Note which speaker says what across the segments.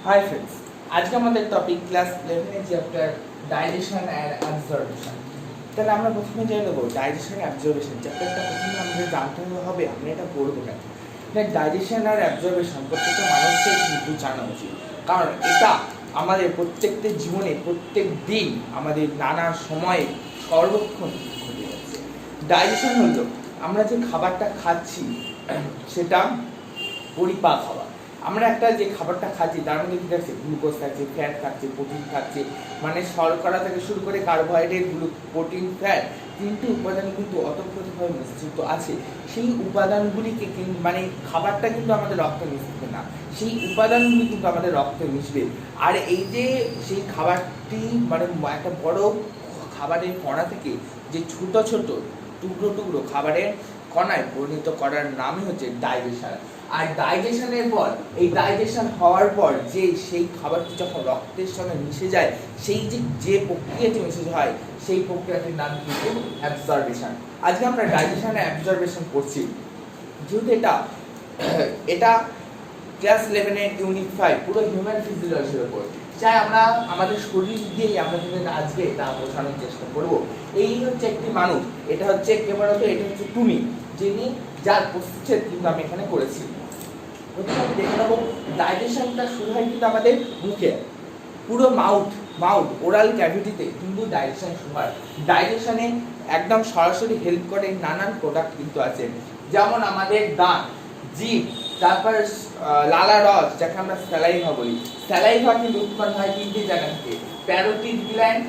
Speaker 1: Hi friends, আজকে আমাদের topic class 11 এর চ্যাপ্টার ডাইজেশন অ্যান্ড অ্যাবজর্পশন। তাহলে আমরা প্রথমে জেনে নেব ডাইজেশন অ্যাবজর্পশন চ্যাপ্টারটা প্রথমে আমাদের জানতে হবে আমরা এটা পড়বো কেন। ডাইজেশন আর অ্যাবজর্পশন প্রত্যেকটা মানুষের কিন্তু জানা উচিত, কারণ এটা আমাদের প্রত্যেকটা জীবনে প্রত্যেক দিন আমাদের নানা সময়ে সর্বক্ষণ ঘটে যাচ্ছে। ডাইজেশন হলো আমরা যে খাবারটা খাচ্ছি সেটা পরিপাক হওয়া। আমরা একটা যে খাবারটা খাচ্ছি তার মধ্যে কী থাকছে, গ্লুকোজ থাকছে, ফ্যাট থাকছে, প্রোটিন থাকছে, মানে শর্করা থেকে শুরু করে কার্বোহাইড্রেট, প্রোটিন, ফ্যাট, তিনটি উপাদান কিন্তু অতপ্রতভাবে মিশ্রিত আছে। সেই উপাদানগুলিকে মানে খাবারটা কিন্তু আমাদের রক্তে মিশবে না, সেই উপাদানগুলি কিন্তু আমাদের রক্তে মিশবে। আর এই যে সেই খাবারটি মানে একটা বড় খাবারের কণা থেকে যে ছোট ছোট টুকরো টুকরো খাবারের কণায় পরিণত করার নামই হচ্ছে ডাইজেশন। আর ডাইজেশনের পর এই ডাইজেশন হওয়ার পর যে সেই খাবারটি যখন রক্তের সঙ্গে মিশে যায়, সেই যে প্রক্রিয়াটি মিশে হয় সেই প্রক্রিয়াটির নাম কিন্তু অ্যাবজর্পশন। আজকে আমরা ডাইজেশন আর অ্যাবজর্পশন করছি, যেহেতু এটা ক্লাস 11 এর ইউনিট 5 পুরো হিউম্যান ফিজিওলজির উপর, চাই আমরা আমাদের শরীর দিয়েই আমরা কিন্তু আজকে এটা বোঝানোর চেষ্টা করব। এই হচ্ছে একটি মানুষ, এটা হচ্ছে কেবল এটা হচ্ছে তুমি, যিনি যার প্রস্তুত কিন্তু আমি এখানে করেছি। প্রথমে আমি দেখে নেবো ডাইজেশনটা শুরু হয় কিন্তু আমাদের মুখে, পুরো মাউথ ওরাল ক্যাভিটিতে কিন্তু ডাইজেশন শুরু হয়। ডাইজেশনে একদম সরাসরি হেল্প করে নানান প্রোডাক্ট কিন্তু আছে, যেমন আমাদের দাঁত, জিভ, তারপর লালা রস, যাকে আমরা স্যালাইভা বলি। স্যালাইভা কিন্তু উৎপন্ন হয় তিনটি জায়গা থেকে, প্যারোটিড গ্ল্যান্ড,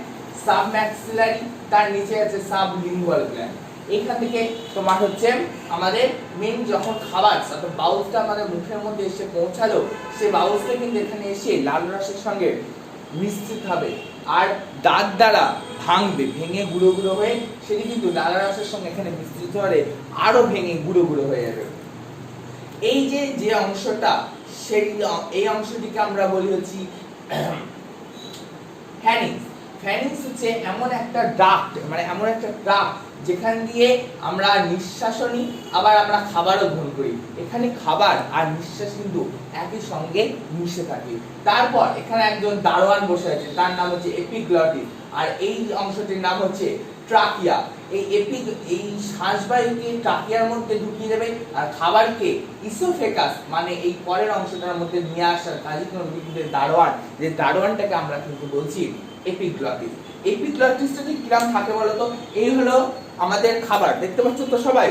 Speaker 1: সাবম্যাক্সিলারি, তার নিচে আছে সাবলিঙ্গুয়াল গ্ল্যান্ড। এখান থেকে তোমার হচ্ছে আমাদের মেন যখন খাবার অর্থাৎ বাউলসটা আমাদের মুখের মধ্যে এসে পৌঁছালো, সেই বাউলসটা কিন্তু এখানে এসে লাল রসের সঙ্গে মিশ্রিত হবে আর দাঁত দ্বারা ভেঙে গুঁড়ো গুঁড়ো হয়ে সেটি কিন্তু লাল রসের সঙ্গে এখানে মিশ্রিত হলে আরো ভেঙে গুঁড়ো গুঁড়ো হয়ে যাবে। এই যে অংশটা, এই অংশটিকে আমরা বলি হচ্ছে ফ্যানিংস। ফ্যানিংস হচ্ছে এমন একটা ডাক্ট, মানে এমন একটা ট্রাক্ট যেখান দিয়ে আমরা নিঃশ্বাসও নিই, আবার আমরা খাবারও গ্রহণ করি। এখানে খাবার আর নিঃশ্বাস কিন্তু একই সঙ্গে মিশে থাকে। তারপর এখানে একজন দারোয়ান বসে আছে, তার নাম হচ্ছে এপিগ্লটিস, আর এই অংশটির নাম হচ্ছে ট্রাকিয়া। এই শ্বাসবায়ুকে ট্রাকিয়ার মধ্যে ঢুকিয়ে দেবে আর খাবারকে ইসোফেগাস মানে এই পরের অংশটার মধ্যে নিয়ে আসার কাজই কিন্তু দারোয়ান, যে দারোয়ানটাকে আমরা কিন্তু বলছি এপিগ্লটিস। এপিগ্লটিসটা ঠিক কিরকম থাকে বলতো? এই হলো আমাদের খাবার, দেখতে পাচ্ছ তো সবাই?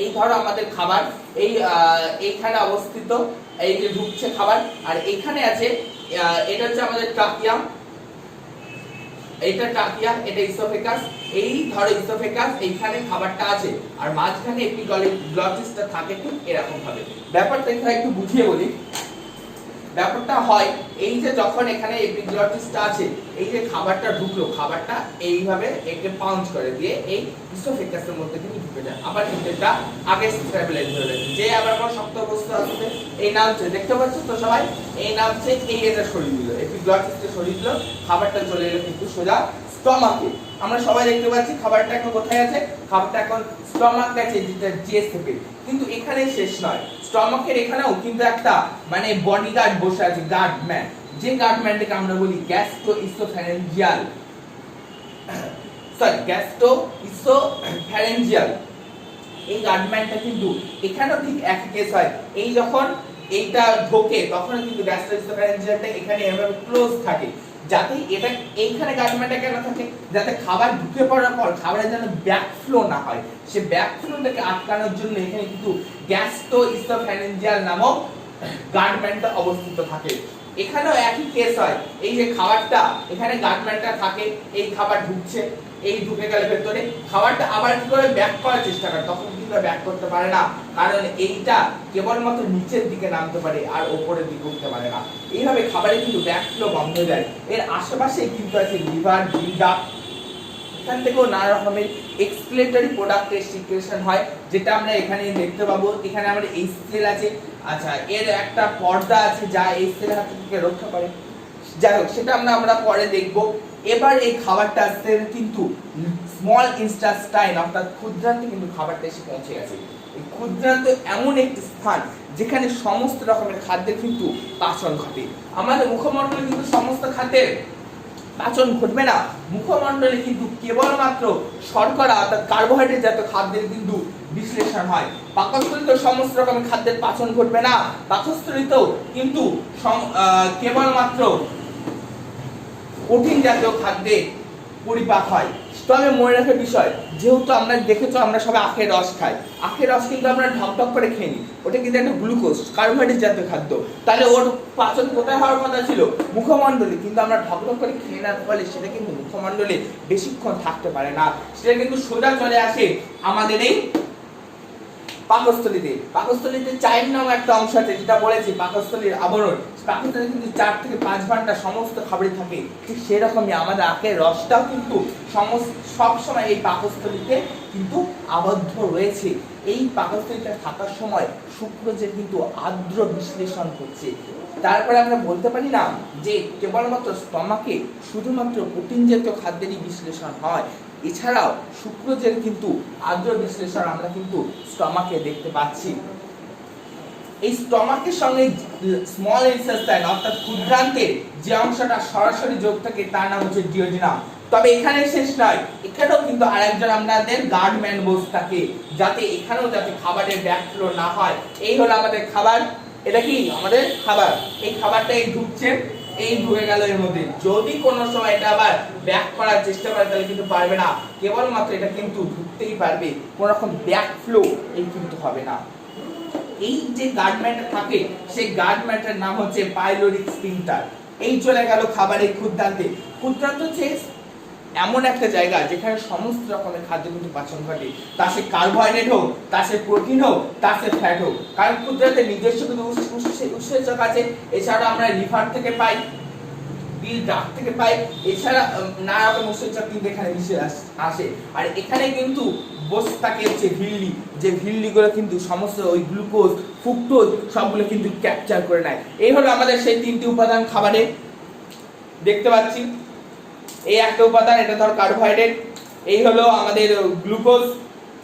Speaker 1: এই ধরো আমাদের খাবার এইখানে অবস্থিত, এই যে ঢুকছে খাবার, আর এইখানে আছে এটা হচ্ছে আমাদের ট্রাকিয়া, এইটা ট্রাকিয়া, এটা ইসোফেগাস। এই ধরো ইসোফেগাস, এইখানে খাবারটা আছে আর মাঝখানে এপিগ্লটিসটা থাকে ঠিক এরকম ভাবে। ব্যাপারটা একটু বুঝিয়ে বলি। ব্যাপারটা হয় এই যে যখন এখানে এপিগ্লটিসটা আছে, এই যে খাবারটা ঢুকলো, খাবারটা এইভাবে একে পাউঞ্চ করে দিয়ে এই ইসোফেগাসের মধ্যে কিন্তু ঢুকে যায়, আবার কিন্তু এটা আগে স্টেবিলাইজ হয়ে যায়। যে আবার কোন শক্ত বস্তু আসবে, এই নাম হচ্ছে, দেখতে পাচ্ছ তো সবাই, এই নাম হচ্ছে এটা সরিয়ে দিল, এপিগ্লটিসটা সরিয়ে দিল, খাবারটা চলে এলো কিন্তু সোজা স্টমাকে। আমরা সবাই দেখতে পাচ্ছি খাবারটা এখন কোথায় আছে, খাবারটা এখন স্টমাকে আছে, যেটা জিএস থেকে। কিন্তু এখানে শেষ নয়, স্টমাকের এখানেও কিন্তু একটা মানে বডিগার্ড বসে আছে, গার্ডম্যান, যে গার্ডম্যানটাকে আমরা বলি গ্যাস্ট্রোইসোফ্যারেঞ্জিয়াল, গ্যাস্ট্রোইসোফ্যারেঞ্জিয়াল। এই গার্ডম্যানটা কিন্তু এখানেও ঠিক একই কেস হয়। এই যখন এইটা ঢোকে তখন কিন্তু গ্যাস্ট্রোইসোফ্যারেঞ্জিয়ালটা এখানে এভাবে ক্লোজ থাকে, যাতে এটা এইখানে গার্ডম্যানটা কেন থাকে, যাতে খাবার ঢুকে পড়ার পর খাবারের যেন ব্যাকফ্লো না হয়, সে ব্যাকফ্লোটাকে আটকানোর জন্য এখানে কিন্তু গ্যাস্ট্রোইসোফ্যারেঞ্জিয়াল নামক গার্ডম্যানটা অবস্থিত থাকে। এখানেও একই কেস হয়, এই যে খাবারটা এখানে গার্ডম্যানটা থাকে, এই খাবার ঢুকছে, এই ঢুকে গেলে ভেতরে খাবারটা আবার কি করে ব্যাক করার চেষ্টা করে, তখন কিন্তু ব্যাক করতে পারে না, কারণ এইটা কেবলমাত্র নিচের দিকে নামতে পারে আর উপরের দিকে উঠতে পারে না। এইভাবে খাবারে কিন্তু ব্যাকফ্লো বন্ধ হয়ে যায়। এর আশেপাশে কিন্তু আছে লিভার, বিলডাপ, এখান থেকেও নানা রকমের এক্সক্রিটরি প্রোডাক্টের সিক্রেশন হয়, যেটা আমরা এখানে দেখতে পাবো। এখানে আমাদের এইচসিএল আছে, আচ্ছা এর একটা পর্দা আছে যা এইচসিএল হাত থেকে রক্ষা করে, যাই হোক সেটা আমরা পরে দেখব। এবার এই খাবারটা আসতে কিন্তু স্মল ইন্টেস্টাইন অর্থাৎ ক্ষুদ্রান্তে কিন্তু খাবারটা এসে পৌঁছে গেছে। এই ক্ষুদ্রান্ত এমন একটি স্থান যেখানে সমস্ত রকমের খাদ্যের কিন্তু পাচন ঘটে। আমাদের মুখমণ্ডলে কিন্তু সমস্ত খাদ্যের পাচন ঘটবে না, মুখমণ্ডলে কিন্তু কেবলমাত্র শর্করা অর্থাৎ কার্বোহাইড্রেট জাতীয় খাদ্যের কিন্তু বিশ্লেষণ হয়। পাকস্থলীতেও সমস্ত রকমের খাদ্যের পাচন ঘটবে না, পাকস্থলীতেও কিন্তু কেবলমাত্র কঠিন জাতীয় খাদ্যে পরিপাক হয়। তবে মনে রাখার বিষয়, যেহেতু আমরা দেখেছো আমরা সবাই আখের রস খাই, আখের রস কিন্তু আমরা ঢকঢক করে খেয়ে নিই, ওটা কিন্তু একটা গ্লুকোজ কার্বোহাইড্রেট জাতীয় খাদ্য, তাহলে ওর পাচন কোথায় হওয়ার কথা ছিল? মুখমণ্ডলে, কিন্তু আমরা ঢকঢক করে খেয়ে নেওয়ার ফলে সেটা কিন্তু মুখমণ্ডলে বেশিক্ষণ থাকতে পারে না, সেটা কিন্তু সোজা চলে আসে আমাদের এই পাকস্থলীতে। পাকস্থলীতে চাইম নামে একটা অংশ আছে, যেটা বলেছি পাকস্থলীর আবরণ, পাকস্থলী কিন্তু 4 থেকে 5 ঘন্টা সমস্ত খাবারে থাকে। ঠিক সেরকমই আমাদের আখের রসটাও কিন্তু সব সময় এই পাকস্থলীতে কিন্তু আবদ্ধ রয়েছে। এই পাকস্থলীতে থাকার সময় শুক্রজের কিন্তু আর্দ্র বিশ্লেষণ হচ্ছে। তারপরে আমরা বলতে পারি না যে কেবলমাত্র স্টমাকে শুধুমাত্র প্রোটিন জাতীয় খাদ্যেরই বিশ্লেষণ হয়, এছাড়াও শুক্রজের কিন্তু আর্দ্র বিশ্লেষণ আমরা কিন্তু স্টমাকে দেখতে পাচ্ছি। এই স্টমাকের সঙ্গে স্মল ইন্টেস্টাইন অর্থাৎ ক্ষুদ্রান্তের যে অংশটা সরাসরি যোগ থাকে তার নাম হচ্ছে ডিওডিনাম। তবে এখানে শেষ নয়, এখানেও কিন্তু আরেকজন আমাদের গার্ডম্যান বসে থাকে, যাতে এখানেও যাতে খাবারের ব্যাকফ্লো না হয়। এই হলো আমাদের খাবার, এটা কি আমাদের খাবার, এই খাবারটা এই ঢুকছে, এই ঢুকে গেল এর মধ্যে। যদি কোনো সময় এটা আবার ব্যাক করার চেষ্টা করে তাহলে কিন্তু পারবে না, কেবলমাত্র এটা কিন্তু ঢুকতেই পারবে, কোনো রকম ব্যাক ফ্লো এই কিন্তু হবে না। এই যে গার্ডম্যানটা থাকে সেই গার্ডম্যানটার নাম হচ্ছে পাইলোরিক স্ফিংটার। এই চলে গেল খাবারের ক্ষুদ্রান্তে। ক্ষুদ্রান্ত হচ্ছে এমন একটা জায়গা যেখানে সমস্ত রকমের খাদ্য কিন্তু পাচন ঘটে, তা সে কার্বোহাইড্রেট হোক, তা সে প্রোটিন হোক, তা সে ফ্যাট হোক। কারণ ক্ষুদ্রান্তে নিজস্ব কিন্তু উৎসেচক আছে, এছাড়া আমরা লিভার থেকে পাই, বিল ডাক থেকে পাই, এছাড়া নানা রকম উৎসেচক কিন্তু এখানে মিশে আসে। আর এখানে কিন্তু বসে থাকে হচ্ছে ভিল্লি, যে ভিল্লিগুলো কিন্তু সমস্ত ওই গ্লুকোজ ফ্রুক্টোজ সবগুলো কিন্তু ক্যাপচার করে নেয়। এই হলো আমাদের সেই 3টি উপাদান খাবারে দেখতে পাচ্ছি। এই একটা উপাদান, এটা ধর কার্বোহাইড্রেট, এই হলো আমাদের গ্লুকোজ,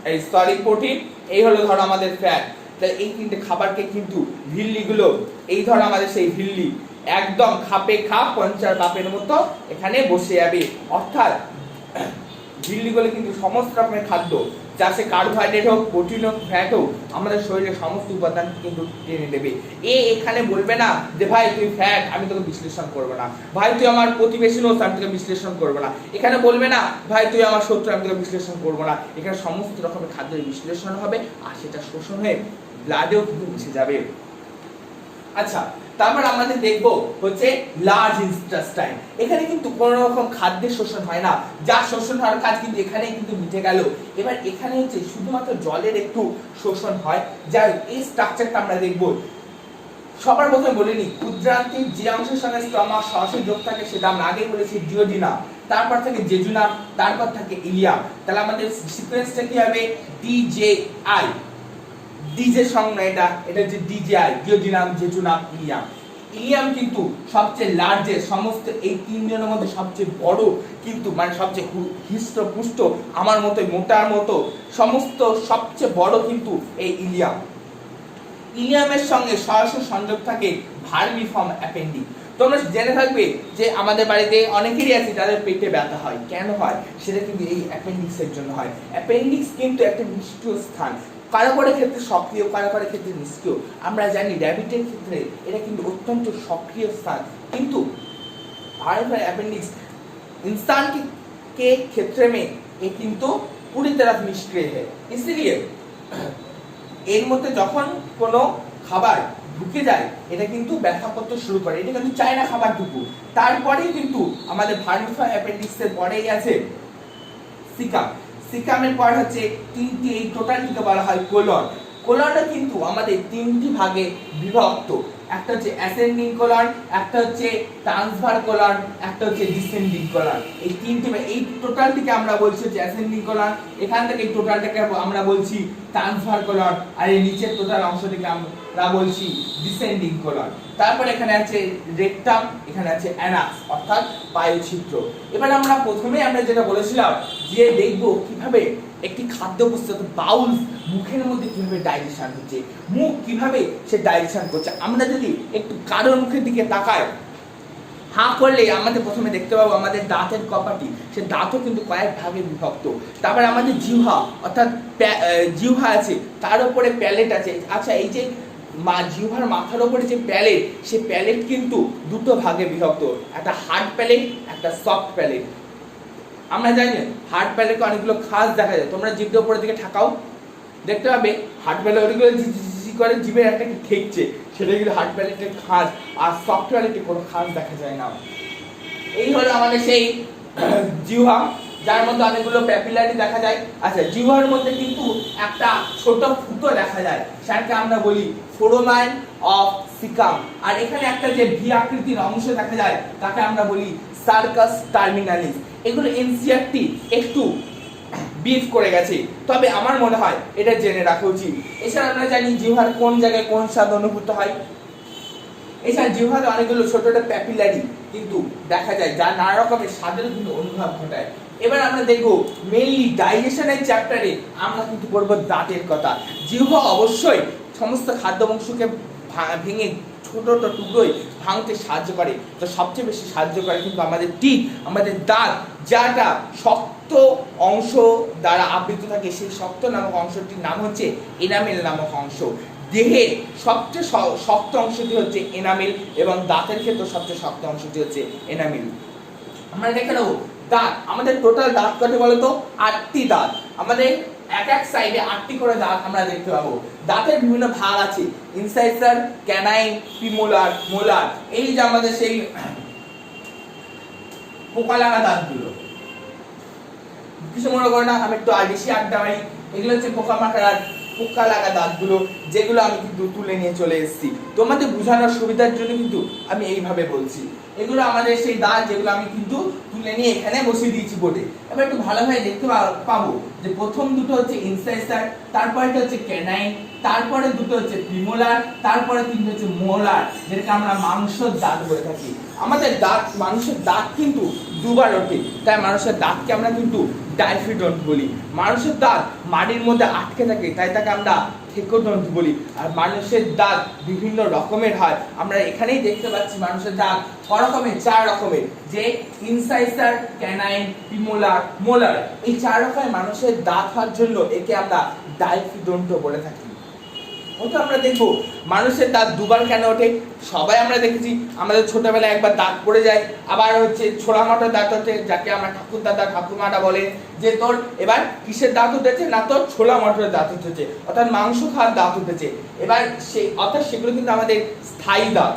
Speaker 1: এই সরি প্রোটিন, এই হলো ধর আমাদের ফ্যাট। তাই এই 3টে খাবারকে কিন্তু ভিল্লিগুলো, এই ধর আমাদের সেই ভিল্লি একদম খাপে খাপ পঞ্চার বাপের মতো এখানে বসে যাবে। অর্থাৎ ভিল্লিগুলো কিন্তু সমস্ত রকমের খাদ্য, যা সে কার্বোহাইড্রেট হোক, প্রোটিন হোক, ফ্যাট হোক, আমাদের শরীরের সমস্ত উপাদান কিন্তু টেনে দেবে। এখানে বলবে না যে ভাই তুই ফ্যাট, আমি তোকে বিশ্লেষণ করবো না, ভাই তুই আমার প্রতিবেশী নোস, আমি তোকে বিশ্লেষণ করবো না। এখানে বলবে না ভাই তুই আমার শত্রু, আমি তোকে বিশ্লেষণ করবো না। এখানে সমস্ত রকমের খাদ্যের বিশ্লেষণ হবে, আর সেটা শোষণ হয়ে ব্লাডেও কিন্তু মিশে যাবে। আচ্ছা, তারপর আমাদের দেখবো হচ্ছে লার্জ ইন্টেস্টাইন। এখানে কিন্তু কোন রকম খাদ্যের শোষণ হয় না, যা শোষণ হওয়ার কাজ কিন্তু এখানেই কিন্তু মিটে গেল। এবার এখানে হচ্ছে শুধুমাত্র জলের একটু শোষণ হয়, যার এই স্ট্রাকচারটা আমরা দেখবো। সবার প্রথমে বলে নিই, ক্ষুদ্রান্তের যে অংশের সঙ্গে স্টমাক সরাসরি যোগ থাকে সেটা আমরা আগে বলেছি ডিওডিনাম, তারপর থাকে জেজুনাম, তারপর থাকে ইলিয়াম। তাহলে আমাদের সিকোয়েন্সটা কি হবে? ডিজেআই, ডিজের সংজ্ঞা এটা হচ্ছে DJI, duodenum, jejunum, Ilium. Ilium কিন্তু সবচেয়ে লার্জেস্ট, সমস্ত এই 3 জনের মধ্যে সবচেয়ে বড়, কিন্তু মানে সবচেয়ে হৃষ্টপুষ্ট, আমার মতো মোটার মতো সমস্ত সবচেয়ে বড় কিন্তু এই ইলিয়াম। ইলিয়ামের সঙ্গে সরাসরি সংযোগ থাকে ভার্মিফর্ম অ্যাপেন্ডিক্স। তোমরা জেনে থাকবে যে আমাদের বাড়িতে অনেকেরই আছে যাদের পেটে ব্যথা হয়, কেন হয়? সেটা কিন্তু এই অ্যাপেন্ডিক্সের জন্য হয়। অ্যাপেন্ডিক্স কিন্তু একটা নিষ্ক্রিয় স্থান, কারো কারো ক্ষেত্রে সক্রিয়, কারো কারো ক্ষেত্রে নিষ্ক্রিয়। আমরা জানি ডায়াবেটিসের ক্ষেত্রে এটা কিন্তু অত্যন্ত সক্রিয় স্থান, কিন্তু ভার্মিফর্ম অ্যাপেন্ডিক্स इंसान के क्षेत्र में ये কিন্তু पूरी तरह निष्क्रिय है। इसलिए এর মধ্যে যখন কোনো খাবার ঢুকে যায় এটা কিন্তু ব্যথা করতে শুরু করে, এটা কিন্তু চায় না খাবার ঢুকুক। তারপরেই কিন্তু আমাদের ভার্মিফর্ম অ্যাপেন্ডিক্সের পরেই আছে সিকাম। সিকামের পর হচ্ছে 3টি, এই টোটালটিকে বলা হয় কোলন। কোলনটা কিন্তু আমাদের 3টি ভাগে বিভক্ত, একটা হচ্ছে অ্যাসেন্ডিং কোলন, একটা হচ্ছে ট্রান্সভার কোলন, একটা হচ্ছে ডিসেন্ডিং কোলন। এই 3টি, এই টোটালটিকে আমরা বলছি হচ্ছে অ্যাসেন্ডিং কোলন, এখান থেকে এই টোটালটাকে আমরা বলছি ট্রান্সভার কোলন, আর এই নিচের টোটাল অংশটিকে আমরা বলছি ডিসেন্ডিং কোলন। তারপর এখানে আছে রেকটাম, এখানে আছে অ্যানাক্স অর্থাৎ পায়ুছিদ্র। এবার আমরা প্রথমে যেটা বলেছিলাম যে দেখব কিভাবে একটি খাদ্য বস্তু বাউল মুখের মধ্যে কিভাবে ডাইজেশন হচ্ছে, মুখ কিভাবে সে ডাইজেশন করছে। আমরা যদি একটু কারোর মুখের দিকে তাকাই, হাঁ করলে আমাদের প্রথমে দেখতে পাবো আমাদের দাঁতের কপাটি, সে দাঁতও কিন্তু কয়েক ভাগে বিভক্ত। তারপরে আমাদের জিহ্বা অর্থাৎ জিহ্বা আছে, তার উপরে প্যালেট আছে। আচ্ছা, এই যে জিহ্বার মাথার উপরে যে প্যালেট, সে প্যালেট কিন্তু দুটো ভাগে বিভক্ত, একটা হার্ড প্যালেট, একটা সফট প্যালেট। আমরা জানি হার্ড প্যালেটে অনেকগুলো খাস দেখা যায়, তোমরা জিভের উপরের দিকে ঠাকাও, দেখতে পাবে হার্ড প্যালেট ওইগুলো করে জিভের একটা কি ঠেকছে, সেটা কিন্তু হার্ড প্যালেটের খাস। আর সফট প্যালেটে কোনো খাস দেখা যায় না। এই হলো আমাদের সেই জিহ্বা, যার মধ্যে অনেকগুলো প্যাপিলারি দেখা যায়। আচ্ছা, জিহ্বার মধ্যে কিন্তু একটা ছোট ফুটো দেখা যায়, সেটাকে আমরা বলি ফোরামেন অফ সিকাম। আর এখানে একটা যে ভি আকৃতির অংশ দেখা যায়, তাকে আমরা বলি সার্কাস টার্মিনালিস। এগুলো এনসিআরটি একটু বিফ করে গেছে, তবে আমার মনে হয় এটা জেনে রাখা উচিত। এছাড়া আমরা জানি জিহ্বার কোন জায়গায় কোন স্বাদ অনুভূত হয়। এছাড়া জিহ্বাতে অনেকগুলো ছোট ছোট প্যাপিলারি কিন্তু দেখা যায়, যা নানা রকমের স্বাদের কিন্তু অনুভব ঘটায়। এবার আমরা দেখবো মেইনলি ডাইজেশনের চ্যাপ্টারে আমরা কিন্তু পড়বো দাঁতের কথা। জিহ্বা অবশ্যই সমস্ত খাদ্য অংশকে ভেঙে ছোট ছোট টুকরোয় ভাঙতে সাহায্য করে, তো সবচেয়ে বেশি সাহায্য করে কিন্তু আমাদের টিথ, আমাদের দাঁত, যাটা শক্ত অংশ দ্বারা আবৃত থাকে। সেই শক্ত নামক অংশটির নাম হচ্ছে এনামেল নামক অংশ। দেহের সবচেয়ে শক্ত অংশটি হচ্ছে এনামেল, এবং দাঁতের ক্ষেত্রে সবচেয়ে শক্ত অংশটি হচ্ছে এনামেল। আমরা দেখে নেবো দাঁত। আমাদের টোটাল দাঁত কত বলতো? 8টি দাঁত। আমাদের এক এক সাইডে 8টি করে দাঁত আমরা দেখতে পাবো। দাঁতের বিভিন্ন ভাগ আছে, ইনসাইসার, ক্যানাইন, প্রিমোলার, মোলার। এই যে আমাদের সেই পোকা লাগা দাঁতগুলো, কিছু মনে করো না, আমি একটু বেশি আড্ডা মারি। এগুলো হচ্ছে পোকা লাগা দাঁতগুলো, যেগুলো আমি কিন্তু তুলে নিয়ে চলে এসেছি। তোমাদের বোঝানোর সুবিধার জন্য কিন্তু আমি এইভাবে বলছি। এগুলো আমাদের সেই দাঁত, যেগুলো আমি কিন্তু তুলে নিয়ে এখানে বসিয়ে দিয়েছি বোর্ডে। এবার একটু ভালোভাবে দেখতে পাবো যে প্রথম দুটো হচ্ছে ইনসাইসার, তারপরেটা হচ্ছে ক্যানাইন, তারপরে দুটো হচ্ছে প্রিমোলার, তারপরে তিনটে হচ্ছে মোলার, যেটাকে আমরা মাংসের দাঁত বলে থাকি। আমাদের দাঁত, মানুষের দাঁত কিন্তু দুবার ওঠে, তাই মানুষের দাঁতকে আমরা কিন্তু ডাইফিডন্ট বলি। মানুষের দাঁত মাড়ির মধ্যে আটকে থাকে, তাই তাকে আমরা থেকোডন্ট বলি। আর মানুষের দাঁত বিভিন্ন রকমের হয়, আমরা এখানেই দেখতে পাচ্ছি মানুষের দাঁত ক রকমের, 4 রকমের, যে ইনসাইসার, ক্যানাইন, প্রিমোলার, মোলার। এই 4 রকমের মানুষের দাঁত হওয়ার জন্য একে আমরা ডাইফিডন্ট বলে থাকি। ওটা আমরা দেখবো মানুষের দাঁত দুবার কেন ওঠে। সবাই আমরা দেখেছি আমাদের ছোটবেলায় একবার দাঁত পড়ে যায়, আবার হচ্ছে ছোড়া মাটার দাঁত ওঠে, যাকে আমরা ঠাকুর দাদা ঠাকুরমাটা বলে যে তোর এবার কিসের দাঁত উঠেছে, না তোর ছোলা মটরের দাঁত উঠেছে, অর্থাৎ মাংস খাওয়ার দাঁত উঠেছে। এবার অর্থাৎ সেগুলো কিন্তু আমাদের স্থায়ী দাঁত।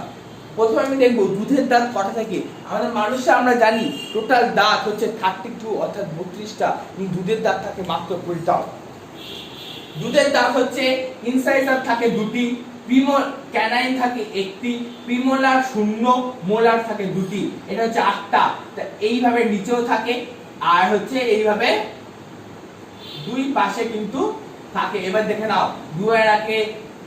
Speaker 1: প্রথমে আমি দেখবো দুধের দাঁত কটা থাকে। আমাদের মানুষে আমরা জানি টোটাল দাঁত হচ্ছে 32, অর্থাৎ 32টা, দুধের দাঁত থাকে মাত্র 20টা। দুধের দাঁত হচ্ছে ইনসাইসার থাকে 2টি, ক্যানাইন থাকে 1টি, প্রিমোলার 0, মোলার থাকে 2টি। এটা হচ্ছে 8টা। এইভাবে নিচেও থাকে, আর হচ্ছে এইভাবে দুই পাশে কিন্তু থাকে। এবার দেখে নাও, 2 এর আগে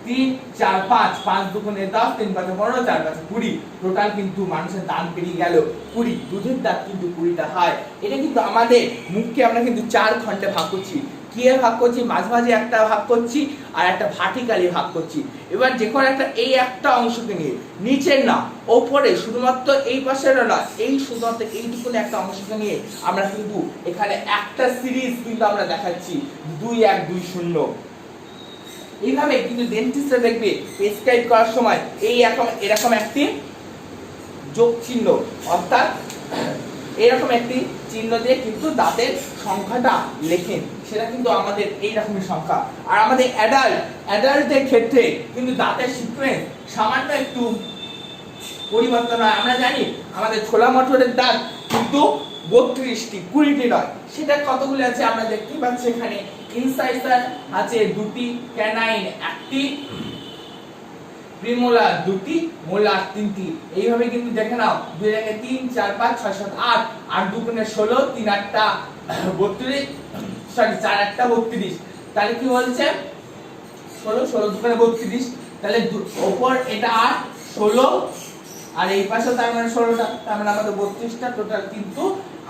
Speaker 1: 3, 4, 5, 5 দুগুণে 10, 3 5 15, 4 5 20। টোটাল কিন্তু মানুষের দাঁত বেরিয়ে গেল 20। দুধের দাঁত কিন্তু 20টা হয়। এটা কিন্তু আমাদের মুখকে আমরা কিন্তু 4 খণ্ডে ভাগ করছি। কি ভাগ করছি? মাঝে মাঝে একটা ভাগ করছি, আর একটা ভার্টিক্যালি ভাগ করছি। এবার যে কোনো একটা এই একটা অংশকে নিয়ে, নিচের না ওপরে, শুধুমাত্র এই পাশের না, এই শুধুমাত্র এইটুকুনি একটা অংশকে নিয়ে আমরা কিন্তু এখানে একটা সিরিজ কিন্তু আমরা দেখাচ্ছি 2 1 2 0। এইভাবে কিন্তু ডেন্টিস্টরা দেখবে প্রেসক্রাইব করার সময় এরকম একটি যোগ চিহ্ন, অর্থাৎ এরকম একটি চিহ্ন দিয়ে কিন্তু দাঁতের সংখ্যাটা লেখেন, সেটা কিন্তু আমাদের এই রকমের সংখ্যা। আর আমাদের অ্যাডাল্টের ক্ষেত্রে কিন্তু দাঁতের সিকোয়েন্স সামান্য একটু পরিবর্তন হয়। আমরা জানি আমাদের ছোলা মটরের দাঁত কিন্তু 32টি, 20টি নয়। সেটা কতগুলো আছে আমরা দেখতে পাচ্ছি এখানে। ইনসাইসার আছে 2টি, ক্যানাইন 1টি, প্রিমোলার 2টি, মোলার 3টি। এইভাবে কিন্তু দেখে নাও, 2 এর আগে 3 4 5 6 7 8, 8 দুগুণে 16, 3 8টা 32, সরি 4 8টা 32। তাহলে কি বলছে 16, 16 দুগুণে 32। তাহলে উপর এটা 8, 16, আর এই পাশে তার মানে 16টা, তার মানে আমাদের 32টা টোটাল কিন্তু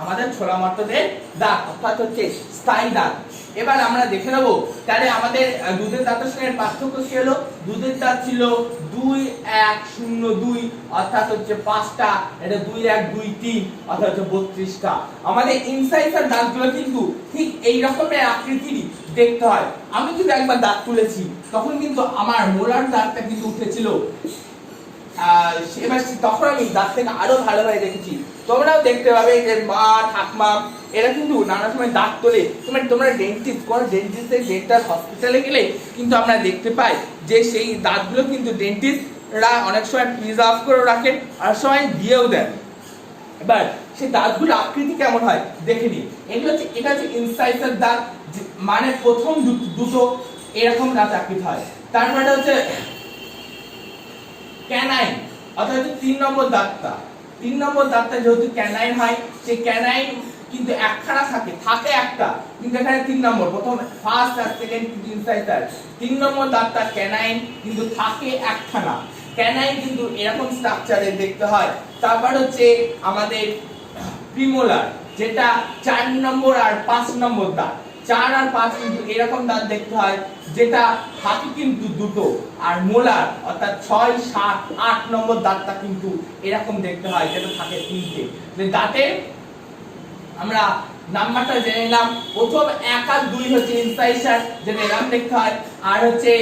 Speaker 1: আমাদের ছোলা মটরের দাঁত, অর্থাৎ হচ্ছে স্থায়ী দাঁত। এবার আমরা দেখে নেব তাহলে আমাদের দুধের দাঁতের সঙ্গে পার্থক্য কি হলো। দুধের দাঁত ছিল 2 1 0 2 অর্থাৎ হচ্ছে 5টা, এটা 2 1 2 3 অর্থাৎ হচ্ছে 32টা। আমাদের ইনসাইসার দাঁতগুলো কিন্তু ঠিক এই রকমের আকৃতির দেখতে হয়। আমি কিন্তু একবার দাঁত তুলেছি তখন কিন্তু আমার মোলার দাঁতটা কিন্তু উঠেছিল, এবার তখন আমি দাঁত থেকে আরো ভালোভাবে দেখেছি। তোমরাও দেখতে পাবে যে মা ঠাকমা এরা কিন্তু নানা সময় দাঁত তোলে। তোমরা ডেন্টিস্ট কোন ডেন্টিস্টের ডেন্টাল হসপিটালে গেলে কিন্তু আমরা দেখতে পাই যে সেই দাঁতগুলো কিন্তু ডেন্টিস্টরা অনেক সময় প্রিজার্ভ করে রাখেন আর সময় দিয়েও দেন। এবার সেই দাঁতগুলো আকৃতি কেমন হয় দেখে নিই। এটা হচ্ছে ইনসাইসার দাঁত, মানে প্রথম দুটো এরকম দাঁত আকৃতি হয়। তারপরে হচ্ছে ক্যানাইন অর্থাৎ 3 নম্বর দাঁতটা। 3 নম্বর দাঁতটা যেহেতু ক্যানাইন হয়, সেই ক্যানাইন কিন্তু একখানা থাকে একটা, কিন্তু এখানে 3 নম্বর, প্রথম ফার্স্ট আর সেকেন্ড কিন্তু ইনসাইসার। 3 নম্বর দাঁতটা ক্যানাইন কিন্তু থাকে একখানা। ক্যানাইন কিন্তু এরকম স্ট্রাকচারে দেখতে হয়। তারপর হচ্ছে আমাদের প্রিমোলার, যেটা 4 নম্বর আর 5 নম্বর দাঁত। 4 আর 5 কিন্তু এরকম দাঁত দেখতে হয়, যেটা থাকে কিন্তু দুটো। আর মোলার অর্থাৎ 6 7 8 নম্বর দাঁতটা কিন্তু এরকম দেখতে হয়, যেটা থাকে 3টে। দাঁতের আমরা নাম্বারটা জেনে নিলাম। প্রথম 1 আর 2 হচ্ছে ইনসাইসার, যেটা এরকম দেখতে হয়। আর হচ্ছে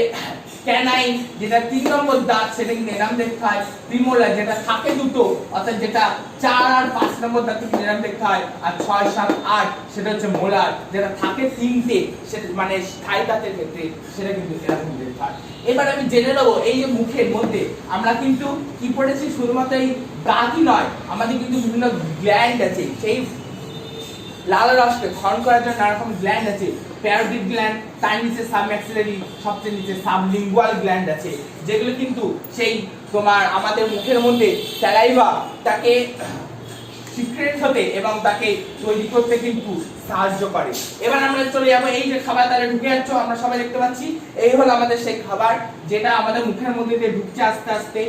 Speaker 1: ক্যানাইন, যেটা 3 নম্বর দাঁত, সেটা কিন্তু এরকম দেখতে হয়। প্রিমোলার, যেটা থাকে দুটো, অর্থাৎ যেটা 4 আর 5 নম্বর দাঁত কিন্তু এরকম দেখতে হয়। আর 6 7 8 সেটা হচ্ছে মোলার, যেটা থাকে 3টে, সেটা মানে স্থায়ী দাঁতের ক্ষেত্রে সেটা কিন্তু এরকম দেখতে হয়। এবার আমি জেনে নেব এই যে মুখের মধ্যে আমরা কিন্তু কি পড়েছি, শুধুমাত্র এই দাঁতই নয়, আমাদের কিন্তু বিভিন্ন গ্ল্যান্ড আছে। সেই লাল রসকে ক্ষরণ করার জন্য নানা রকম গ্ল্যান্ড আছে। প্যারোটিড গ্ল্যান্ড, তার নিচে সাবম্যাক্সিলারি, সবচেয়ে নিচে সাবলিঙ্গুয়াল গ্ল্যান্ড আছে, যেগুলো কিন্তু সেই তোমার আমাদের মুখের মধ্যে স্যালাইভাটাকে সিক্রেট হতে এবং তাকে তৈরি করতে কিন্তু সাহায্য করে। এবার আমরা চলে যাবো এই যে খাবার তাহলে ঢুকে যাচ্ছ, আমরা সবাই দেখতে পাচ্ছি এই হলো আমাদের সেই খাবার, যেটা আমাদের মুখের মধ্যে দিয়ে ঢুকছে আস্তে আস্তে।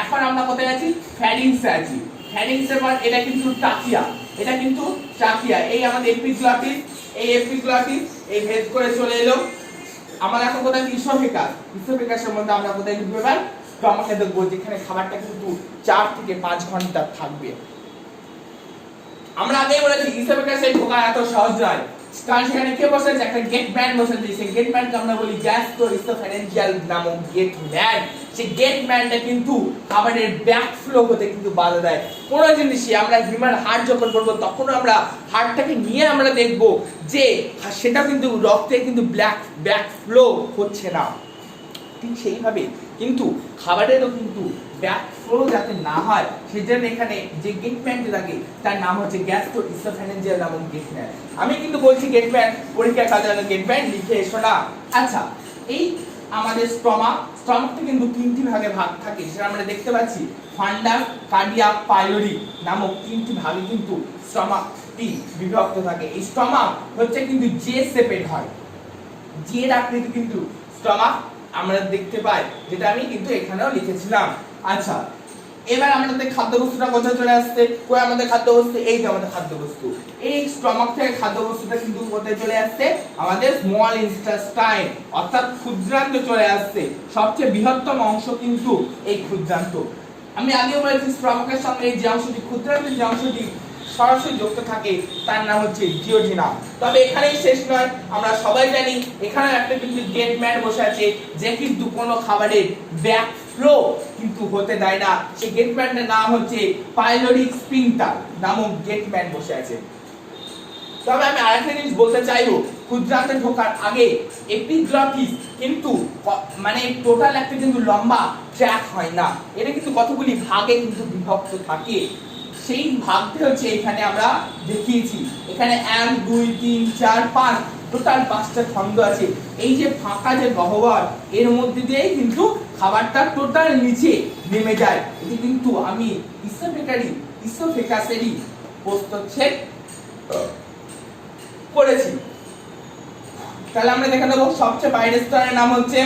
Speaker 1: এখন আমরা কোথায় আছি, ফ্যারিংসে আছি। ফ্যারিংসের পর এটা কিন্তু ট্রাকিয়া, এটা কিন্তু ট্রাকিয়া। এই আমাদের এপিগ্লটিস, এই এপিগ্লটিস এই ভেদ করে চলে এলো। আমরা এখন কোথায়, ইসোফেগাস। ইসোফেগাসের মধ্যে আমরা কোথায় ঢুকবো, এবার স্টমাকে দেখবো, যেখানে খাবারটা কিন্তু 4 থেকে 5 ঘন্টা থাকবে। আমরা আগেই বলেছি ইসোফেগাসে ঢোকা এত সহজ নয়, কারণ সেখানে কে বসে আছে, একটা গেট ম্যান বসে আছে। সেই গেট ম্যানকে আমরা বলি গ্যাস্ট্রোইসোফ্যারিঞ্জিয়াল নামক গেট ম্যান। সেই গেট ম্যানটা কিন্তু খাবারের ব্যাক ফ্লো হতে কিন্তু বাধা দেয়। কোনো জিনিসই আমরা হিউম্যান হার্ট যখন করবো, তখন আমরা হার্টটাকে নিয়ে আমরা দেখবো যে সেটা কিন্তু রক্তে কিন্তু ব্যাক ফ্লো হচ্ছে না। ঠিক সেইভাবে কিন্তু খাবারেরও কিন্তু ব্যাক ফ্লো যাতে না হয়, সেজন্য এখানে যে গেটম্যানটি লাগে তার নাম হচ্ছে গ্যাস্ট্রোইসোফ্যারিঞ্জিয়াল নামক গেটম্যান। আমি কিন্তু বলছি গেটম্যান, পরীক্ষার কাজে গেটম্যান লিখে এসো না। আচ্ছা, এই আমাদের স্টমাকটা কিন্তু 3টি ভাগে ভাগ থাকে, সেটা আমরা দেখতে পাচ্ছি। ফান্ডাস, কার্ডিয়াক, পাইলোরি নামক 3টি ভাগে কিন্তু স্টমাকটি বিভক্ত থাকে। এই স্টমাক হচ্ছে কিন্তু জে শেপের হয়, জের আকৃতি কিন্তু স্টমাক আমরা দেখতে পাই, যেটা আমি কিন্তু এখানেও লিখেছিলাম। আচ্ছা, এবার আমাদের খাদ্যবস্তুটা কোথায় চলে আসছে, কই আমাদের খাদ্যবস্তু, এই যে আমাদের খাদ্যবস্তু। এই স্টমাক থেকে খাদ্যবস্তুটা কিন্তু কোথায় চলে আসছে, আমাদের স্মল ইন্টেস্টাইন অর্থাৎ ক্ষুদ্রান্তে চলে আসছে। সবচেয়ে বৃহত্তম অংশ কিন্তু এই ক্ষুদ্রান্ত। আমি আগেও বলেছি স্টমাকের সঙ্গে যে অংশটি, ক্ষুদ্রান্তের যে অংশটি সরাসরি যুক্ত থাকে, তার নাম হচ্ছে জিওজিনাম। তবে এখানেই শেষ নয়, আমরা সবাই জানি এখানে একটা কিন্তু গেটম্যান বসে আছে, যে কিন্তু কোনো খাবারের ব্যাক ফ্লো কিন্তু হতে দেয় না। সেই গেটম্যানটার নাম হচ্ছে পাইলোরিক স্ফিংক্টার নামক গেটম্যান বসে আছে। তবে আমি আরেকটা জিনিস বলতে চাইবো, ক্ষুদ্রান্তে ঢোকার আগে এপিগ্লটিস কিন্তু মানে টোটাল একটা কিন্তু লম্বা ট্র্যাক হয় না, এটা কিন্তু কতগুলি ভাগে কিন্তু বিভক্ত থাকে। সেই ভাগটি হচ্ছে এখানে আমরা দেখিয়েছি। এখানে 1 2 3 4 5 টোটাল 5টা খণ্ড আছে। এই যে ফাঁকা যে গহ্বর, এর মধ্যে দিয়ে কিন্তু খাবারটা টোটাল নিচে নেমে যায়। এটি কিন্তু আমি ইসোফেগাসেরই প্রস্তুচ্ছেদ করেছি। তাহলে আমরা দেখে নেব সবচেয়ে বাইরের স্তরের নাম হচ্ছে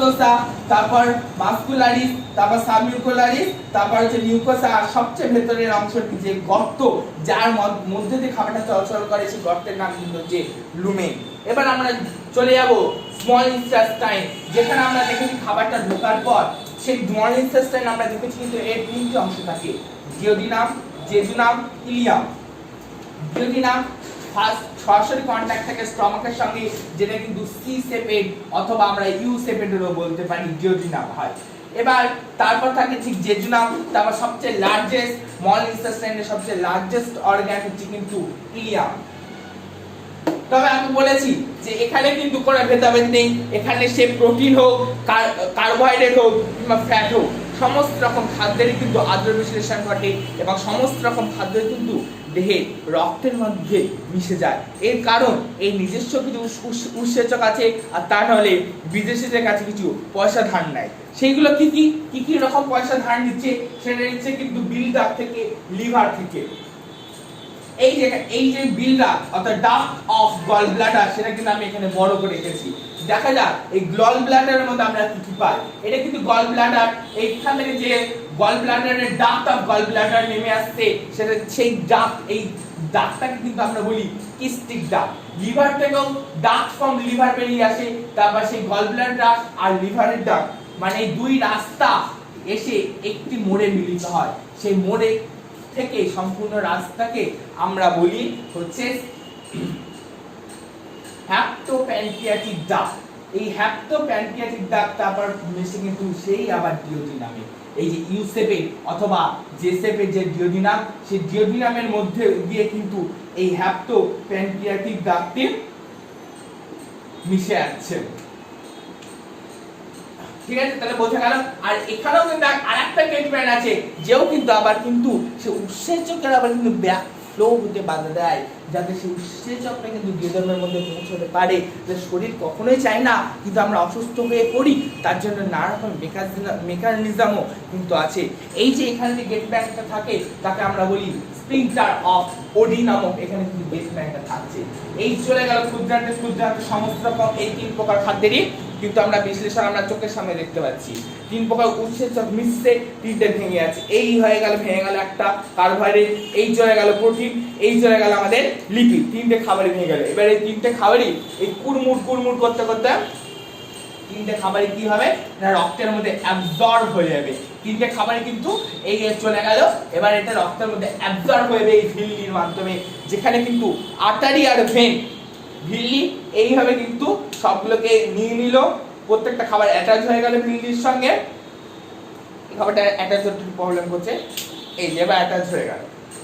Speaker 1: ভিসোসা, তারপর মাসকুলারিস, তারপর সাবমিউকুলারিস, তারপর হচ্ছে মিউকোসা, আর সবচেয়ে ভেতরের অংশটি যে গর্ত, যার মধ্যে দিয়ে খাবারটা চলাচল করে, সেই গর্তের নাম কিন্তু হচ্ছে লুমেন। এবার আমরা চলে যাব স্মল ইন্টেস্টাইন, যেখানে আমরা দেখেছি খাবারটা ঢোকার পর সেই স্মল ইন্টেস্টাইন আমরা দেখেছি কিন্তু এর তিনটি অংশ থাকে, duodenum, jejunum, Ilium. Duodenum first সরাসরি কন্টাক্ট থাকে স্টমাকের সঙ্গে, যেটা কিন্তু সি শেপেড অথবা আমরা ইউ শেপেডেরও বলতে পারি, ডিওডিনাম হয়। এবার তারপর থাকে ঠিক জেজুনাম, তারপর সবচেয়ে লার্জেস্ট স্মল ইন্টেস্টাইনের সবচেয়ে লার্জেস্ট অর্গান হচ্ছে কিন্তু ইলিয়াম। তবে আমি বলেছি যে এখানে কিন্তু কোনো ভেদাভেদ নেই, এখানে সে প্রোটিন হোক, কার্বোহাইড্রেট হোক কিংবা ফ্যাট হোক, সমস্ত রকম খাদ্যেরই কিন্তু আদ্র বিশ্লেষণ ঘটে এবং সমস্ত রকম খাদ্য কিন্তু দেহে রক্তের মধ্যে মিশে যায়। এর কারণ এই নিজস্ব কিছু উৎসেচক আছে, আর তা নাহলে বিদেশিদের কাছে কিছু পয়সা ধার নেয়। সেইগুলো কি কি কি কি রকম পয়সা ধার নিচ্ছে, সেটা নিচ্ছে কিন্তু বিলডাক থেকে, লিভার থেকে। এই যে বিলডাক অর্থাৎ ডাক্ট অফ গল ব্লাডার, সেটা কিন্তু আমি এখানে বড় করে রেখেছি। দেখা যাক এই গল ব্লাডারের মধ্যে আমরা কি কি পাই। এটা কিন্তু গল ব্লাডার, এইখান থেকে যে গল ব্লাডারের ডাক্ট অফ গল ব্লাডার নেমে আসছে, সেটা সেই ডাক্ট, এই ডাক্টটাকে কিন্তু আমরা বলি কিস্টিক ডাক্ট। লিভার থেকেও ডাক্ট ফ্রম লিভার বেরিয়ে আসে, তারপর সেই গল ব্লাডার ডাক্ট আর লিভারের ডাক্ট, মানে এই দুই রাস্তা এসে একটি মোড়ে মিলিত হয়। সেই মোড়ে থেকে সম্পূর্ণ রাস্তাকে আমরা বলি হচ্ছে হ্যাপ্টোপ্যানক্রিয়াটিক ডাক্ট। এই হ্যাপ্টোপ্যানক্রিয়াটিক ডাক্ট তারপর মিশে কিন্তু সেই আবার ডিওডিনামে, এই যে ইউ শেপের অথবা জে শেপের যে ডিওডিনাম, সেই ডিওডিনামের মধ্যে দিয়ে কিন্তু এই হ্যাপ্টোপ্যানক্রিয়াটিক ডাক্টে মিশে যাচ্ছে। ঠিক আছে, তাহলে বোঝা গেল। আর এখানেও কিন্তু আরেকটা গেটম্যান আছে, যেও কিন্তু আবার কিন্তু সে উৎসেচকের আবার কিন্তু ব্যাক ফ্লো হতে বাধা দেয়, যাতে সেই উৎসেচকটা কিন্তু ডিওডিনামের মধ্যে পৌঁছতে পারে। যে শরীর কখনোই চায় না কিন্তু আমরা অসুস্থ হয়ে পড়ি, তার জন্য নানা রকম মেকানিজমও কিন্তু আছে। এই যে এখানে যে গেটম্যানটা থাকে, তাকে আমরা বলি স্প্রিংটার অফ ওডি নামক, এখানে কিন্তু গেটম্যানটা থাকছে। এই চলে গেল ক্ষুদ্রান্তে ক্ষুদ্রান্তে সমস্ত রকম এই তিন প্রকার খাদ্যেরই কিন্তু আমরা বিশ্লেষণ আমরা চোখের সামনে দেখতে পাচ্ছি। তিন প্রকার উৎসেচক মিশছে, তিনটে ভেঙে আছে। এই হয়ে গেল, ভেঙে গেল একটা কার্বোহাইড্রেট, এই চলে গেল প্রোটিন, এই চলে গেল আমাদের লিপিড। তিনটে খাবারই ভেঙে গেল। এবার এই তিনটে খাবারই এই কুড়মুড় করতে করতে তিনটে খাবারই কি হবে না রক্তের মধ্যে অ্যাবজর্ব হয়ে যাবে। তিনটে খাবারই কিন্তু এই চলে গেল, এবার এটা রক্তের মধ্যে অ্যাবজর্ব হয়ে যাবে এই ভিল্লির মাধ্যমে, যেখানে কিন্তু আর্টারি আর ভেন ভিল্লি এইভাবে কিন্তু সবগুলোকে নিয়ে নিল। প্রত্যেকটা খাবার অ্যাটাচ হয়ে গেল ভিল্লির সঙ্গে। এই খাবারটা অ্যাটাচ হতে প্রবলেম করছে, এই যে এবার অ্যাটাচ হয়ে গেল।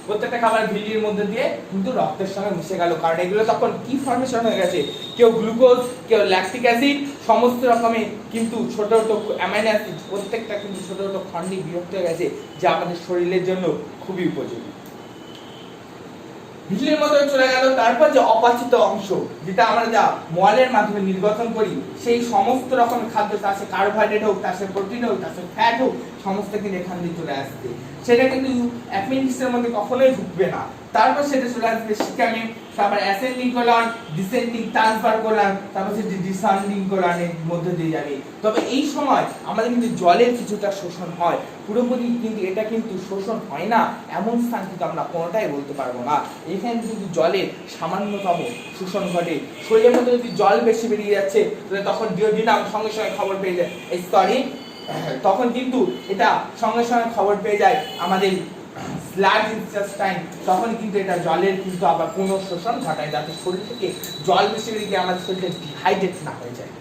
Speaker 1: প্রত্যেকটা খাবার ভিল্লির মধ্যে দিয়ে কিন্তু রক্তের সঙ্গে মিশে গেল, কারণ এগুলো তখন কি ফর্মেশন হয়ে গেছে, কেউ গ্লুকোজ, কেউ ল্যাকটিক অ্যাসিড, সমস্ত রকমের কিন্তু ছোট ছোট অ্যামাইনো অ্যাসিড, প্রত্যেকটা কিন্তু ছোট ছোট খণ্ডে বিভক্ত হয়ে গেছে, যা আমাদের শরীরের জন্য খুবই উপযোগী। ভিল্লির মধ্যে চলে গেল। তারপর যে অপাচিত অংশ, যেটা আমরা যা মলের মাধ্যমে নির্গতন করি, সেই সমস্ত রকম খাদ্য, তার সাথে কার্বোহাইড্রেট হোক, তার সাথে প্রোটিন হোক, তার সাথে ফ্যাট হোক, সমস্ত কিন্তু এখান দিয়ে চলে আসছে। সেটা কিন্তু অ্যাপেন্ডিক্সের মধ্যে কখনোই ঢুকবে না। তারপর সেটা চলে আসবে সিকামে, তারপর ascending colon, descending transfer colon, তারপর সেটা ডিসেন্ডিং কোলনের মধ্যে দিয়ে যাবে। তবে এই সময় আমাদের কিন্তু জলের কিছুটা শোষণ হয়, পুরোপুরি কিন্তু এটা কিন্তু শোষণ হয় না এমন স্থান কিন্তু আমরা কোনোটাই বলতে পারবো না। এখানে কিন্তু জলের সামান্যতম শোষণ ঘটে। শরীরের মধ্যে যদি জল বেশি বেরিয়ে যাচ্ছে, তাহলে তখন ডিওডিনাম সঙ্গে সঙ্গে খবর পেয়ে যায়, তখন কিন্তু এটা সঙ্গে সঙ্গে খবর পেয়ে যায় আমাদের স্লাগ ইন্টেস্টাইন, তখন কিন্তু এটা জলের কিন্তু আবার পুনঃশোষণ ঘটায়, যাতে শরীর থেকে জল বেশি বেরিয়ে গিয়ে আমাদের শরীরটা ডিহাইড্রেট না হয়ে যায়।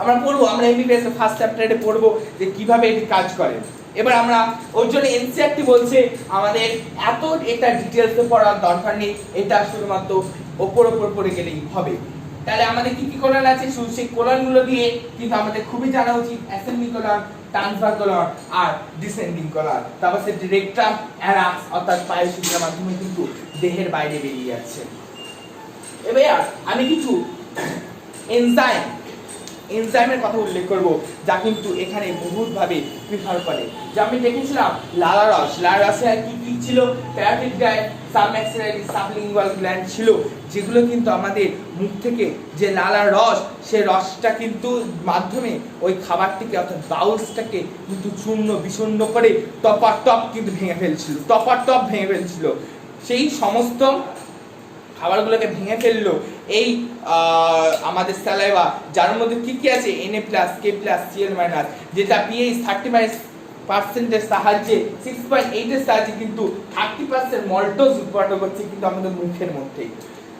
Speaker 1: আমরা পড়বো, আমরা এমবিবিএস এর ফার্স্ট চ্যাপ্টারে পড়বো যে কিভাবে এটি কাজ করে। এবার আমরা ওর জন্য এনসিইআরটি বলছে আমাদের এত এটা ডিটেইলসে পড়ার দরকার নেই, এটা শুধুমাত্র ওপর পড়ে গেলেই হবে। তাহলে আমাদের কি কি কোলন আছে, সেই কোলনগুলো দিয়ে কিন্তু আমাদের খুবই জানা উচিত অ্যাসেন্ডিং কোলন, ট্রান্সফার কোলন আর ডিসেন্ডিং কোলন। তারপর সেটি রেকটাম, অ্যানাক্স অর্থাৎ পায়োশিকের মাধ্যমে কিন্তু দেহের বাইরে বেরিয়ে যাচ্ছে। এবার আমি কিছু এনজাইম এনজাইমের কথা উল্লেখ করব, যা কিন্তু এখানে বহুতভাবে প্রিফার করে। যা আমি দেখেছিলাম লালারস, লালারসে কি কি ছিল, প্যারাটিক গ্ল্যান্ড, সাবম্যাক্সিলারি সাবলিঙ্গুয়াল গ্ল্যান্ড ছিল, যেগুলো কিন্তু আমাদের মুখ থেকে যে লালার রস, সেই রসটা কিন্তু মাধ্যমে ওই খাবারটিকে অর্থাৎ বাউলসটাকে কিন্তু চূর্ণ বিচূর্ণ করে টপ কিন্তু ভেঙে ফেলছিল। সেই সমস্ত খাবারগুলোকে ভেঙে ফেললো এই আমাদের স্যালাইভা, যার মধ্যে কি কি আছে Na+, K+, Cl-, যেটা pH 30% সাহায্যে 6.8 এর সাহায্যে কিন্তু 30% মল্টোজ উৎপন্ন করছে কিন্তু আমাদের মুখের মধ্যেই।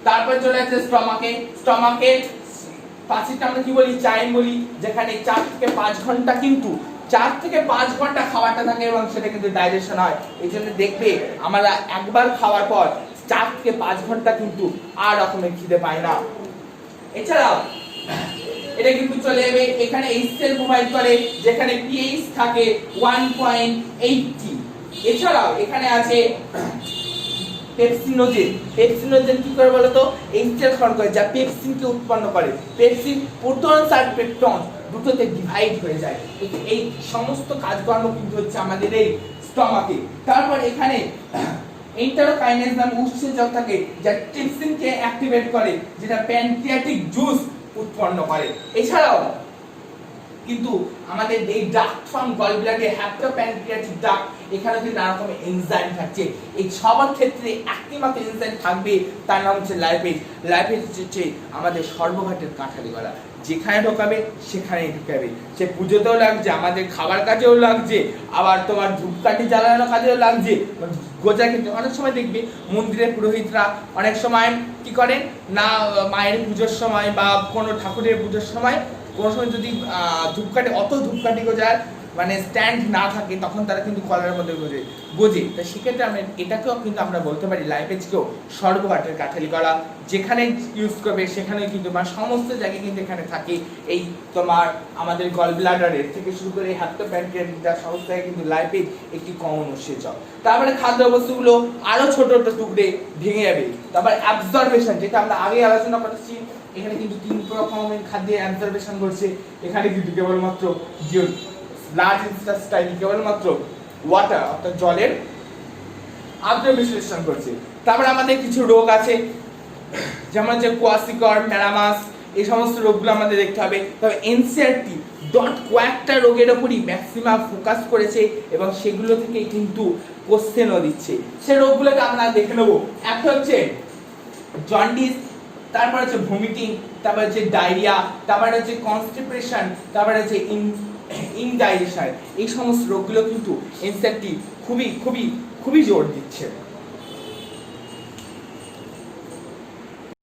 Speaker 1: তারপর চলে আসছে স্টমাকে পাঁচটা আমরা কি বলি, চাইম বলি, যেখানে 4 থেকে 5 ঘন্টা কিন্তু 4 থেকে 5 ঘন্টা খাবারটা থাকে এবং সেটা কিন্তু ডাইজেশন হয়। এই জন্য দেখবে আমরা একবার খাওয়ার পর 4 থেকে 5 ঘন্টা কিন্তু আর রকমের খিদে পায় না। এছাড়াও এটা কিন্তু চলে যাবে এখানে এইচসিএল প্রোভাইড করে, যেখানে pH থাকে 1.80। এছাড়াও এখানে আছে পেপসিনোজেন কি করে বলতো, এইচসিএল ফর্ম করে, যা পেপসিনকে উৎপন্ন করে। পেপসিন প্রোটনস আর পেপটনস দুটোতে ডিভাইড হয়ে যায়। এই সমস্ত কাজকর্ম কিন্তু হচ্ছে আমাদের এই স্টমাকে। তারপর এখানে এন্টারোকাইনেজ নামে উৎসেচক থাকে, যা ট্রিপসিনকে অ্যাক্টিভেট করে, যেটা প্যানক্রিয়াটিক জুস উৎপন্ন করে। এছাড়াও কিন্তু আমাদের এই ডাক্ট ফর্ম গলব্লাডারে হেপাটোপ্যানক্রিয়াটিক ডাক্ট, এখানে কিন্তু নানা রকমের এনজাইম থাকছে। এই সবার ক্ষেত্রে একটি মাত্র এনজাইম থাকবে, তার নাম হচ্ছে লাইপেজ। লাইপেজ হচ্ছে আমাদের সর্বঘাটের কাঠালি গলা, যেখানে ঢোকাবে সেখানেই ঢুকাবে। সে পুজোতেও লাগছে, আমাদের খাবার কাজেও লাগছে, আবার তোমার ধূপকাঠি জ্বালানোর কাজেও লাগছে, গোজা ক্ষেত্রে। অনেক সময় দেখবে মন্দিরের পুরোহিতরা অনেক সময় কি করেন না, মায়ের পুজোর সময় বা কোনো ঠাকুরের পুজোর সময় কোনো সময় যদি ধূপকাঠি গোজার মানে স্ট্যান্ড না থাকে, তখন তারা কিন্তু কলার মধ্যে গোজে। তো সেক্ষেত্রে আমরা এটাকেও কিন্তু আমরা বলতে পারি লাইপেজকেও সর্বঘাটের কাঠালি গলা, যেখানে ইউজ করবে সেখানে কিন্তু মানে সমস্ত জায়গায় কিন্তু এখানে থাকে। এই তোমার আমাদের গল ব্লাডারের থেকে শুরু করে হেপাটোপ্যানক্রিয়াটিক সমস্ত জায়গায় কিন্তু লাইপেজ একটি কমন উৎসেচক। তারপরে খাদ্য বস্তুগুলো আরো ছোট ছোট টুকরে ভেঙে যাবে। তারপর অ্যাবজর্বেশন, যেটা আমরা আগে আলোচনা করেছি, এখানে কিন্তু 3 রকমের খাদ্যের অ্যাবজর্বেশন করছে। এখানে কিন্তু কেবলমাত্র যে লার্জ ইন্টেস্টাইন কেবলমাত্র ওয়াটার অর্থাৎ জলের অ্যাবজর্বেশন করছে। তারপরে আমাদের কিছু রোগ আছে, যেমন যে কোয়াসিকর, ম্যালামাস, এই সমস্ত রোগগুলো আমাদের দেখতে হবে। তবে এনসিইআরটি কয়েকটা রোগের উপরই ম্যাক্সিমাম ফোকাস করেছে এবং সেগুলো থেকে কিন্তু কোশ্চেনও দিচ্ছে। সেই রোগগুলোকে আমরা দেখে নেব। একটা হচ্ছে জন্ডিস, তারপর হচ্ছে ভমিটিং, তারপর হচ্ছে ডায়রিয়া, তারপর হচ্ছে কনস্টিপেশন, তারপর হচ্ছে ইনডাইজেশন। এই সমস্ত রোগগুলো কিন্তু এনসিইআরটি খুবই খুবই খুবই জোর দিচ্ছে।